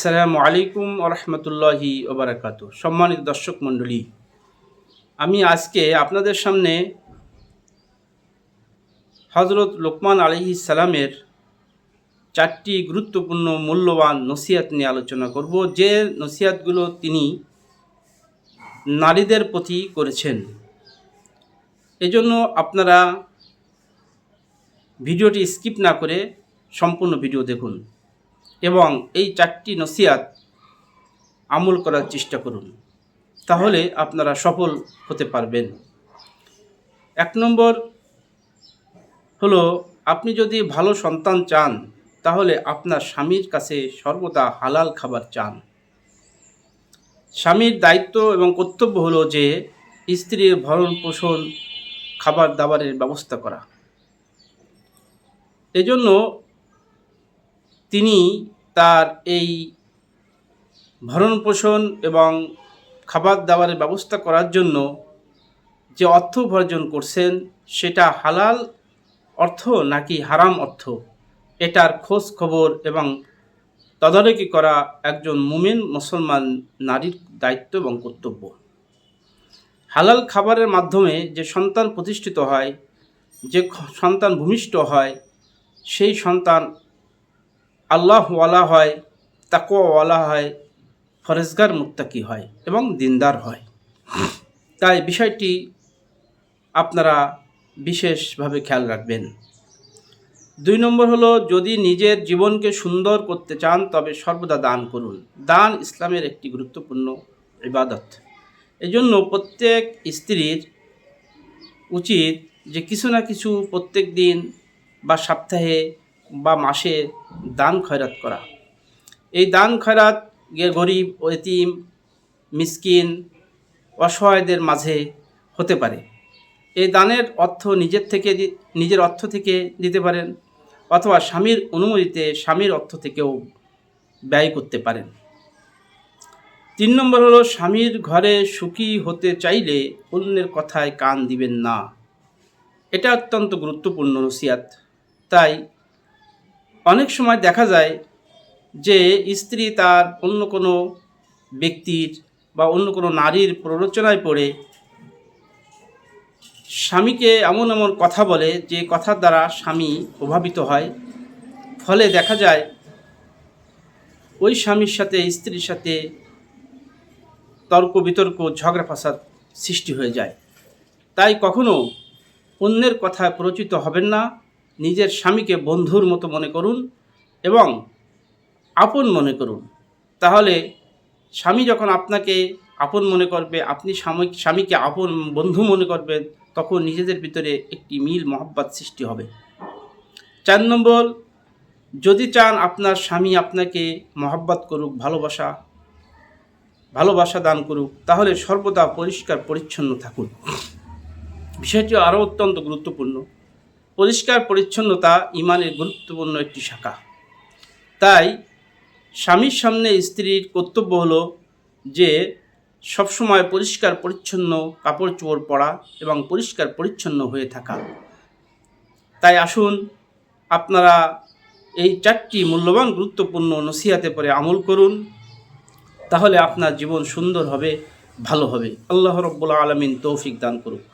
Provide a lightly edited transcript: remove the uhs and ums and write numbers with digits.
আসসালামু আলাইকুম ওরহমতুল্লাহি ওবারাকাতু। সম্মানিত দর্শক মণ্ডলী, আমি আজকে আপনাদের সামনে হজরত লোকমান আলাইহিস সালামের 4টি গুরুত্বপূর্ণ মূল্যবান নসিহত নিয়ে আলোচনা করব, যে নসিহতগুলো তিনি নারীদের প্রতি করেছেন। এজন্য আপনারা ভিডিওটি স্কিপ না করে সম্পূর্ণ ভিডিও দেখুন এবং এই 4টি নসিহত আমল করার চেষ্টা করুন, তাহলে আপনারা সফল হতে পারবেন। 1 নম্বর হলো, আপনি যদি ভালো সন্তান চান তাহলে আপনার স্বামীর কাছে সর্বদা হালাল খাবার চান। স্বামীর দায়িত্ব এবং কর্তব্য হলো যে স্ত্রীর ভরণ পোষণ, খাবার দাবারের ব্যবস্থা করা। এজন্য তিনি তার এই ভরণ পোষণ এবং খাবার দাবারের ব্যবস্থা করার জন্য যে অর্থ উপার্জন করছেন, সেটা হালাল অর্থ নাকি হারাম অর্থ, এটার খোঁজ খবর এবং তদারকি করা একজন মুমিন মুসলমান নারীর দায়িত্ব এবং কর্তব্য। হালাল খাবারের মাধ্যমে যে সন্তান প্রতিষ্ঠিত হয়, যে সন্তান ভূমিষ্ঠ হয়, সেই সন্তান আল্লাহওয়ালা হয়, তাকওয়াওয়ালা হয়, ফরেজগার মুত্তাকি হয় এবং দিনদার হয়। তাই বিষয়টি আপনারা বিশেষভাবে খেয়াল রাখবেন। 2 নম্বর হলো, যদি নিজের জীবনকে সুন্দর করতে চান তবে সর্বদা দান করুন। দান ইসলামের একটি গুরুত্বপূর্ণ ইবাদত। এজন্য প্রত্যেক স্ত্রীর উচিত যে কিছু না কিছু প্রত্যেক দিন বা সপ্তাহে বা মাসে দান খয়রাত করা। এই দান খয়রাত গরিব, এতিম, মিসকিন, অসহায়দের মাঝে হতে পারে। এই দানের অর্থ নিজের অর্থ থেকে দিতে পারেন, অথবা স্বামীর অনুমতিতে স্বামীর অর্থ থেকেও ব্যয় করতে পারেন। 3 নম্বর হলো, স্বামীর ঘরে সুখী হতে চাইলে অন্যের কথায় কান দিবেন না। এটা অত্যন্ত গুরুত্বপূর্ণ নসিহত। তাই অনেক সময় দেখা যায় যে স্ত্রী তার অন্য কোনো ব্যক্তির বা অন্য কোনো নারীর প্ররোচনায় পড়ে স্বামীকে এমন এমন কথা বলে যে কথার দ্বারা স্বামী প্রভাবিত হয়। ফলে দেখা যায় ওই স্বামীর সাথে স্ত্রীর সাথে তর্ক বিতর্ক, ঝগড়া ফাসাদ সৃষ্টি হয়ে যায়। তাই কখনো অন্যের কথায় প্ররোচিত হবেন না। নিজের স্বামীকে বন্ধুর মতো মনে করুন এবং আপন মনে করুন। তাহলে স্বামী যখন আপনাকে আপন মনে করবে, আপনি স্বামীকে আপন বন্ধু মনে করবেন, তখন নিজেদের ভিতরে একটি মিল মহব্বত সৃষ্টি হবে। 4 নম্বর, যদি চান আপনার স্বামী আপনাকে মহব্বত করুক, ভালোবাসা দান করুক, তাহলে সর্বদা পরিষ্কার পরিচ্ছন্ন থাকুন। বিষয়টি আরও অত্যন্ত গুরুত্বপূর্ণ। পরিষ্কার পরিচ্ছন্নতা ইমানের গুরুত্বপূর্ণ একটি শাখা। তাই স্বামীর সামনে স্ত্রীর কর্তব্য হলো যে সবসময় পরিষ্কার পরিচ্ছন্ন কাপড় চোপড় পরা এবং পরিষ্কার পরিচ্ছন্ন হয়ে থাকা। তাই আসুন আপনারা এই 4টি মূল্যবান গুরুত্বপূর্ণ নসিহতে পরে আমল করুন, তাহলে আপনার জীবন সুন্দর হবে, ভালো হবে। আল্লাহ রাব্বুল আলামিন তৌফিক দান করুক।